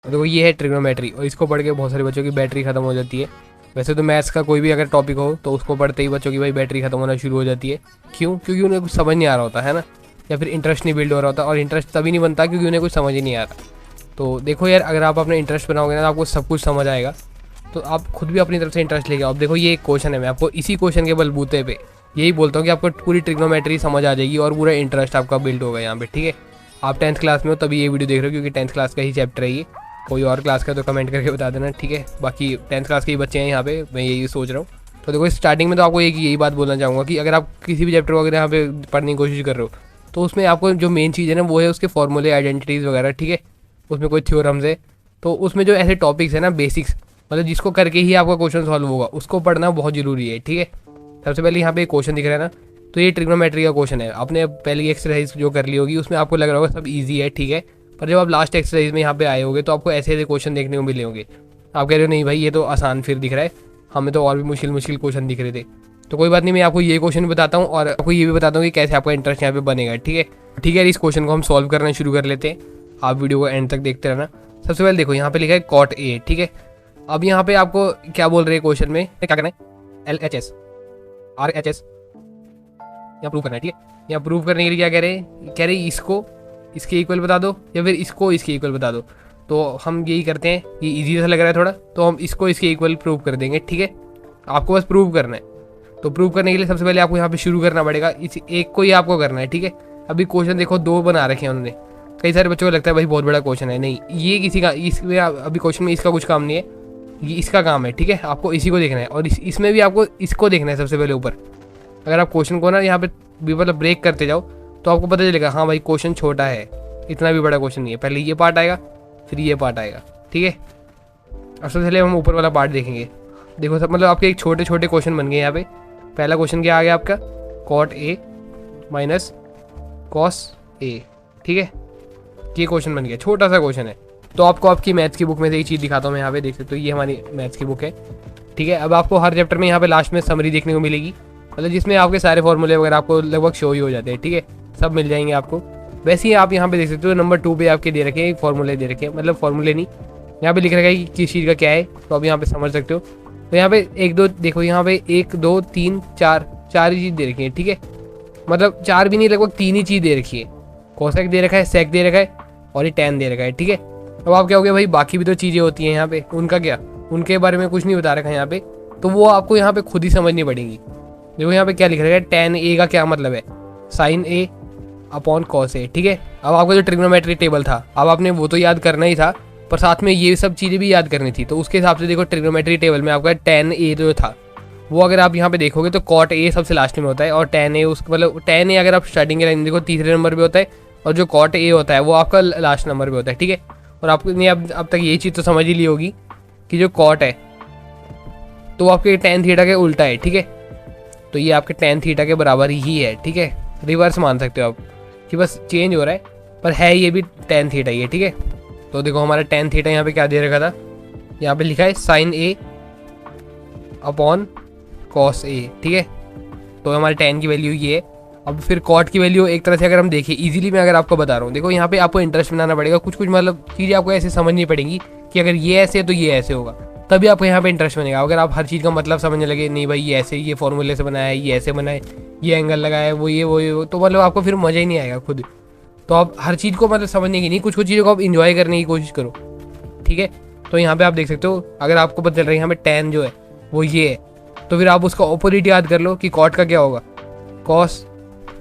देखो ये है ट्रिग्नोमेट्री, और इसको पढ़ के बहुत सारे बच्चों की बैटरी खत्म हो जाती है। वैसे तो मैथ्स का कोई भी अगर टॉपिक हो तो उसको पढ़ते ही बच्चों की भाई बैटरी खत्म होना शुरू हो जाती है। क्यों? क्योंकि उन्हें कुछ समझ नहीं आ रहा होता है ना, या फिर इंटरेस्ट नहीं बिल्ड हो रहा होता, और इंटरेस्ट तभी नहीं बनता क्योंकि उन्हें कुछ समझ ही नहीं आ रहा। तो देखो यार, अगर आप अपना इंटरेस्ट बनाओगे ना तो आपको सब कुछ समझ आएगा। तो आप खुद भी अपनी तरफ से इंटरेस्ट लेके आओ। अब देखो ये एक क्वेश्चन है, मैं आपको इसी क्वेश्चन के बलबूते पे यही बोलता हूँ कि आपको पूरी ट्रिग्नोमेट्री समझ आ जाएगी और पूरा इंटरेस्ट आपका बिल्ड होगा यहाँ पे, ठीक है। आप 10th क्लास में हो तभी ये वीडियो देख रहे हो, क्योंकि 10th क्लास का ही चैप्टर है ये। कोई और क्लास का तो कमेंट करके बता देना, ठीक है। बाकी 10th क्लास के ही बच्चे हैं यहाँ पे, मैं यही सोच रहा हूँ। तो देखो स्टार्टिंग में तो आपको यही बात बोलना चाहूँगा कि अगर आप किसी भी चैप्टर को अगर यहाँ पे पढ़ने की कोशिश कर रहे हो तो उसमें आपको जो मेन चीज़ है ना वो है उसके फॉर्मूले, आइडेंटिटीज़ वगैरह, ठीक है। उसमें कोई थ्योरम्स है, तो उसमें जो ऐसे टॉपिक्स है ना बेसिक्स, मतलब जिसको करके ही आपका क्वेश्चन सॉल्व होगा, उसको पढ़ना बहुत ज़रूरी है, ठीक है। सबसे पहले यहाँ पे एक क्वेश्चन दिख रहा है ना, तो ये ट्रिग्नोमेट्री का क्वेश्चन है। आपने पहली एक्सरसाइज जो कर ली होगी उसमें आपको लग रहा होगा सब ईजी है, ठीक है। पर जब आप लास्ट एक्सरसाइज में यहाँ पे आए होगे तो आपको ऐसे ऐसे क्वेश्चन देखने को मिले होंगे। आप कह रहे हो नहीं भाई ये तो आसान फिर दिख रहा है, हमें तो और भी मुश्किल मुश्किल क्वेश्चन दिख रहे थे। तो कोई बात नहीं, मैं आपको ये क्वेश्चन भी बताता हूँ और आपको ये भी बताता हूँ कि कैसे आपका इंटरेस्ट यहाँ पे बनेगा, ठीक है। ठीक है, इस क्वेश्चन को हम सॉल्व करना शुरू कर लेते हैं। आप वीडियो को एंड तक देखते रहना। सबसे पहले देखो यहाँ पे लिखा है कॉट ए, ठीक है। अब यहाँ पे आपको क्या बोल रहे हैं क्वेश्चन में, क्या करना है, LHS RHS यहाँ प्रूव करना है, ठीक है। यहाँ प्रूव करने के लिए क्या कह रहे हैं इसको इसके इक्वल बता दो या फिर इसको इसके इक्वल बता दो। तो हम यही करते हैं, ये इजी सा लग रहा है थोड़ा, तो हम इसको इसके इक्वल प्रूव कर देंगे, ठीक है। आपको बस प्रूव करना है। तो प्रूव करने के लिए सबसे पहले आपको यहाँ पे शुरू करना पड़ेगा, इस एक को ही आपको करना है, ठीक है। अभी क्वेश्चन देखो दो बना रखे हैं उन्होंने। कई सारे बच्चों को लगता है भाई बहुत बड़ा क्वेश्चन है, नहीं ये किसी का इसमें अभी क्वेश्चन में इसका कुछ काम नहीं है, ये इसका काम है, ठीक है। आपको इसी को देखना है और इसमें भी आपको इसको देखना है सबसे पहले ऊपर। अगर आप क्वेश्चन को ना यहाँ पे भी मतलब ब्रेक करते जाओ तो आपको पता चलेगा हाँ भाई क्वेश्चन छोटा है, इतना भी बड़ा क्वेश्चन नहीं है। पहले ये पार्ट आएगा फिर ये पार्ट आएगा, ठीक है। अब सबसे पहले हम ऊपर वाला पार्ट देखेंगे। देखो सब मतलब आपके एक छोटे छोटे क्वेश्चन बन गए यहाँ पे। पहला क्वेश्चन क्या आ गया आपका, cot A minus cos A, ठीक है। ये क्वेश्चन बन गया, छोटा सा क्वेश्चन है। तो आपको आपकी मैथ्स की बुक में से एक चीज़ दिखाता हूँ मैं यहाँ पे, देख सकते हो ये हमारी मैथ्स की बुक है, ठीक है। अब आपको हर चैप्टर में यहाँ पे लास्ट में समरी देखने को मिलेगी, मतलब जिसमें आपके सारे फॉर्मूले वगैरह आपको लगभग शो ही हो जाते हैं, ठीक है। सब मिल जाएंगे आपको। वैसे ही आप यहाँ पे देख सकते हो नंबर 2 पे आपके दे रखे हैं फॉर्मूले दे रखे हैं, मतलब फॉर्मूले नहीं, यहाँ पे लिख रखा है कि किस चीज़ का क्या है, तो आप यहाँ पे समझ सकते हो। तो यहाँ पे एक दो देखो, यहाँ पे 1 2 3 4 4 ही चीज़ दे रखी है, ठीक है। मतलब 4 भी नहीं, लगभग 3 ही चीज़ दे रखी है। कोसेक दे रखा है, सेक दे रखा है और ये टैन दे रखा है, ठीक है। अब आप क्या हो गया भाई, बाकी भी तो चीज़ें होती हैं यहाँ पे, उनका क्या, उनके बारे में कुछ नहीं बता रखा है यहाँ पे, तो वो आपको यहाँ पे खुद ही समझनी पड़ेगी। देखो यहाँ पे क्या लिख रखा है, टैन ए का क्या मतलब है, sign A upon cos A, ठीक है। अब आपका जो ट्रिग्नोमेट्री टेबल था अब आपने वो तो याद करना ही था, पर साथ में ये सब चीज़ें भी याद करनी थी। तो उसके हिसाब से देखो ट्रिग्नोमेट्री टेबल में आपका टैन ए जो था वो अगर आप यहाँ पे देखोगे तो कॉट ए सबसे लास्ट में होता है, और टैन ए उस मतलब टैन ए अगर आप स्टार्टिंग के लाइन देखो तीसरे नंबर पे होता है, और जो कॉट ए होता है वो आपका लास्ट नंबर पे होता है, ठीक है। और आपने अब तक ये चीज़ तो समझ ही ली होगी कि जो कॉट है तो वो आपके टैन थीटा के उल्टा है, ठीक है। तो ये आपके टैन थीटा के बराबर ही है, ठीक है। रिवर्स मान सकते हो आप कि बस चेंज हो रहा है, पर है ये भी टैन थीटा ही है, ठीक है। तो देखो हमारा टैन थीटा यहाँ पे क्या दे रखा था, यहाँ पे लिखा है sign A upon cos A, ठीक है। तो हमारे टैन की वैल्यू ये है। अब फिर कॉट की वैल्यू एक तरह से अगर हम देखें इजीली, मैं अगर आपको बता रहा हूँ, देखो यहाँ पे आपको इंटरेस्ट बनाना पड़ेगा, कुछ कुछ मतलब चीज़ें आपको ऐसे समझनी पड़ेंगी कि अगर ये ऐसे है तो ये ऐसे होगा, तभी आपको यहाँ पे इंटरेस्ट बनेगा। अगर आप हर चीज़ का मतलब समझने लगे, नहीं भाई ये ऐसे, ये फॉर्मूले से बनाया है, ये ऐसे बनाए, ये एंगल लगाया है, वो तो मतलब आपको फिर मज़ा ही नहीं आएगा खुद। तो आप हर चीज़ को मतलब समझने की नहीं, कुछ कुछ चीज़ों को आप इंजॉय करने की कोशिश करो, ठीक है। तो यहाँ पे आप देख सकते हो, अगर आपको पता चल रहा है यहाँ पे टैन जो है वो ये है, तो फिर आप उसका ऑपोजिट याद कर लो कि कॉट का क्या होगा, कॉस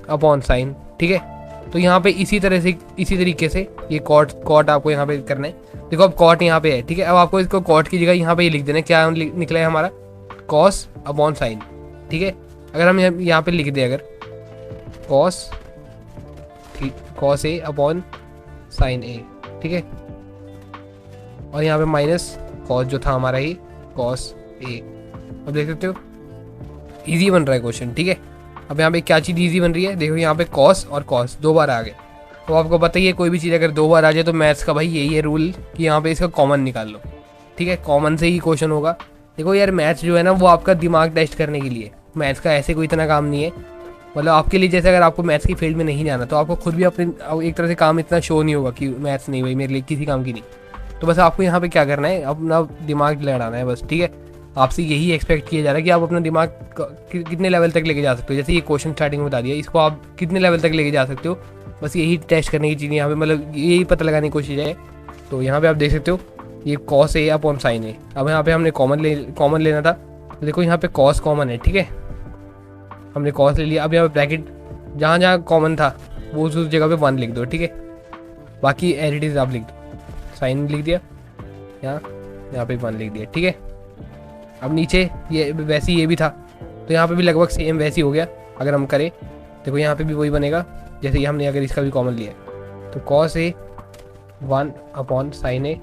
अपॉन साइन, ठीक है। तो यहाँ पे इसी तरीके से ये कॉट आपको यहाँ पे करना है। देखो अब कॉट यहाँ पे है, ठीक है। अब आपको इसको कॉट की जगह यहाँ पे ये लिख देना है, क्या निकला है हमारा, कॉस अपॉन साइन, ठीक है। अगर हम यहाँ पे लिख दें अगर कॉस ए अपॉन साइन ए, ठीक है। और यहाँ पे माइनस कॉस जो था हमारा ही कॉस ए। अब देख सकते हो इजी बन रहा है क्वेश्चन, ठीक है। अब यहाँ पे क्या चीज़ इजी बन रही है, देखो यहाँ पे कॉस और कॉस 2 बार आ गए। तो आपको पता ही है कोई भी चीज़ अगर 2 बार आ जाए तो मैथ्स का भाई यही है रूल कि यहाँ पे इसका कॉमन निकाल लो, ठीक है। कॉमन से ही क्वेश्चन होगा। देखो यार मैथ्स जो है ना वो आपका दिमाग टेस्ट करने के लिए, मैथ्स का ऐसे कोई इतना काम नहीं है। मतलब आपके लिए जैसे अगर आपको मैथ्स की फील्ड में नहीं जाना तो आपको खुद भी अपने एक तरह से काम इतना शो नहीं होगा कि मैथ्स नहीं भाई मेरे लिए किसी काम की नहीं। तो बस आपको यहाँ पे क्या करना है, अपना दिमाग लड़ाना है बस, ठीक है। आपसे यही एक्सपेक्ट किया जा रहा है कि आप अपना दिमाग कितने लेवल तक लेके जा सकते हो। जैसे ये क्वेश्चन स्टार्टिंग में बता दिया, इसको आप कितने लेवल तक लेके जा सकते हो, बस यही टेस्ट करने की चीज़ यहाँ पे, मतलब यही पता लगाने की कोशिश है। तो यहाँ पे आप देख सकते हो ये कॉस ए अपॉन साइन ए। अब यहाँ पे हमने कॉमन लेना था, तो देखो यहाँ पे कॉस कॉमन है, ठीक है, हमने कॉस ले लिया। अब यहाँ पे ब्रैकेट जहाँ जहाँ कॉमन था वो उस जगह पे 1 लिख दो, ठीक है, बाकी एडिटीज आप लिख दो। साइन लिख दिया, यहाँ पे 1 लिख दिया, ठीक है। अब नीचे ये वैसे ही ये भी था, तो यहाँ पे भी लगभग सेम वैसे ही हो गया। अगर हम करें देखो यहाँ पे भी वही बनेगा, जैसे ही हमने अगर इसका भी कॉमन लिया तो कॉस ए 1 अपॉन साइन ए,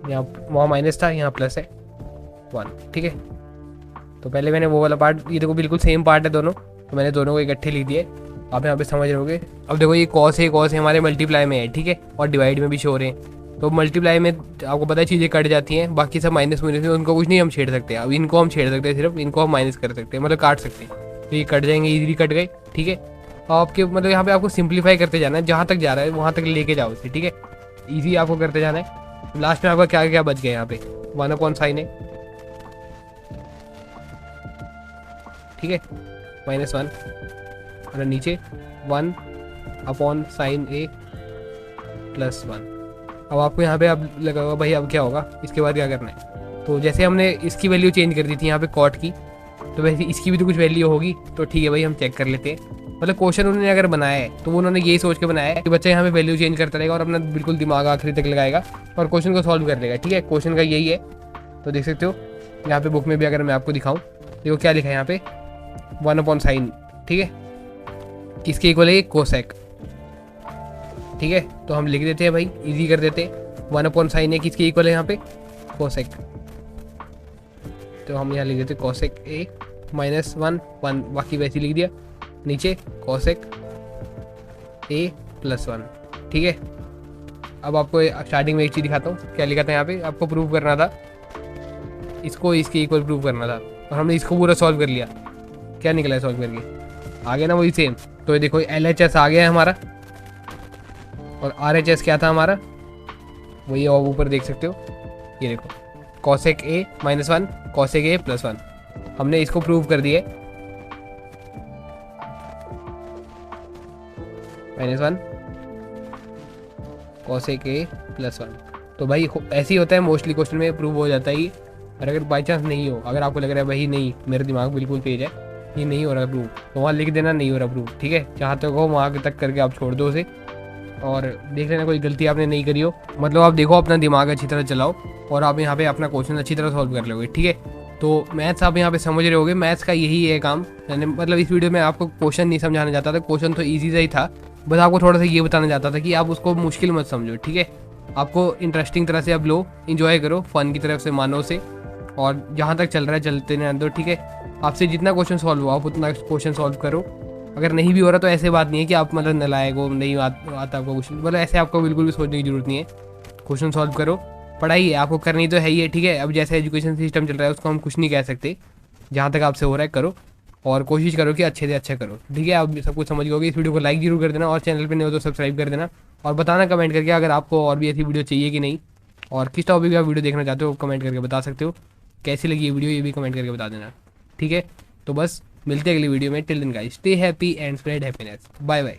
यहाँ वहाँ माइनस था, यहाँ प्लस है 1, ठीक है। तो पहले मैंने वो वाला पार्ट, ये देखो बिल्कुल सेम पार्ट है दोनों, तो मैंने दोनों को इकट्ठे लिख दिए। आप यहाँ पे समझ रहे होगे। अब देखो ये कॉस है हमारे मल्टीप्लाई में है, ठीक है, और डिवाइड में भी शो हो रहे हैं। तो मल्टीप्लाई में आपको पता है चीज़ें कट जाती हैं, बाकी सब माइनस में उनको कुछ नहीं हम छेड़ सकते। अब इनको हम छेड़ सकते हैं, सिर्फ इनको हम माइनस कर सकते हैं, मतलब काट सकते हैं। तो ये कट जाएंगे, इजीली कट गए, ठीक है। आपके मतलब यहाँ पे आपको सिंप्लीफाई करते जाना है, जहाँ तक जा रहा है वहाँ तक लेके जाओ उसे, ठीक है, ईजी आपको करते जाना है। लास्ट में आपका क्या क्या बच गया यहाँ पे 1 अपॉन साइन ए, ठीक है, -1, और नीचे 1 अपॉन साइन ए +1। अब आपको यहाँ पे अब लगा होगा भाई अब क्या होगा, इसके बाद क्या करना है। तो जैसे हमने इसकी वैल्यू चेंज कर दी थी यहाँ पे कॉट की, तो वैसे इसकी भी तो कुछ वैल्यू होगी। तो ठीक है भाई, हम चेक कर लेते हैं। मतलब क्वेश्चन उन्होंने अगर बनाया है तो उन्होंने यही सोच के बनाया है कि बच्चा यहाँ पे वैल्यू चेंज करता रहेगा और अपना बिल्कुल दिमाग आखिरी तक लगाएगा और क्वेश्चन को सॉल्व कर लेगा, ठीक है। क्वेश्चन का यही है। तो देख सकते हो यहाँ पे बुक में भी, अगर मैं आपको दिखाऊँ देखो क्या लिखा है यहाँ पे 1 अपॉन साइन, ठीक है, किसके इक्वल है, कोसेक, ठीक है। तो हम लिख देते हैं भाई, इजी कर देते हैं। 1 अपॉन साइन है किसके इक्वल है यहाँ पे, कोसेक। तो हम यहाँ लिख देते कोसेक ए -1, बाकी वैसे लिख दिया। नीचे कोसेक ए +1, ठीक है। अब आपको स्टार्टिंग में एक चीज़ दिखाता हूँ, क्या लिखा था यहाँ पे, आपको प्रूव करना था, इसको इसके इक्वल प्रूव करना था, और हमने इसको पूरा सॉल्व कर लिया। क्या निकला है सॉल्व करके, आ गया ना वही सेम। तो ये देखो LHS आ गया है हमारा, और RHS क्या था हमारा, वही आप ऊपर देख सकते हो, ये देखो कोसेक ए -1 कोसेक ए +1, हमने इसको प्रूव कर दिया -1 कोसेक ए +1। तो भाई ऐसे ही होता है मोस्टली, क्वेश्चन में प्रूव हो जाता है ये। और अगर बाई चांस नहीं हो, अगर आपको लग रहा है भाई नहीं मेरा दिमाग बिल्कुल तेज है, ये नहीं हो रहा प्रूव, तो वहाँ लिख देना नहीं हो रहा प्रूव, ठीक है। जहाँ तक हो वहाँ तक करके आप छोड़ दो उसे, और देख लेना कोई गलती आपने नहीं करी हो। मतलब आप देखो अपना दिमाग अच्छी तरह चलाओ और आप यहाँ पे अपना क्वेश्चन अच्छी तरह सॉल्व कर लोगे, ठीक है। तो मैथ्स आप यहाँ पे समझ रहे होगे, मैथ्स का यही है काम। मैंने मतलब इस वीडियो में आपको क्वेश्चन नहीं समझाना चाहता था, क्वेश्चन तो ईजी सा ही था, बस आपको थोड़ा सा ये बताना चाहता था कि आप उसको मुश्किल मत समझो, ठीक है। आपको इंटरेस्टिंग तरह से आप लो, इंजॉय करो, फन की तरफ से मानो से, और जहाँ तक चल रहा है चलते रहने दो, ठीक है। आपसे जितना क्वेश्चन सॉल्व हो आप उतना क्वेश्चन सॉल्व करो। अगर नहीं भी हो रहा तो ऐसे बात नहीं है कि आप मतलब नलायक हो, नहीं आता आपको क्वेश्चन, मतलब ऐसे आपको बिल्कुल भी सोचने की जरूरत नहीं है। क्वेश्चन सॉल्व करो, पढ़ाई है आपको करनी तो है ही है, ठीक है। अब जैसे एजुकेशन सिस्टम चल रहा है उसको हम कुछ नहीं कह सकते, जहाँ तक आपसे हो रहा है करो, और कोशिश करो कि अच्छे से अच्छा करो, ठीक है। आप सब कुछ समझ गए। इस वीडियो को लाइक जरूर कर देना, और चैनल पर नहीं हो तो सब्सक्राइब कर देना, और बताना कमेंट करके अगर आपको और भी ऐसी वीडियो चाहिए कि नहीं, और किस टॉपिक का वीडियो देखना चाहते हो कमेंट करके बता सकते हो। कैसी लगी ये वीडियो ये भी कमेंट करके बता देना, ठीक है। तो बस मिलते हैं अगली वीडियो में। Till then guys stay happy and spread happiness. Bye bye.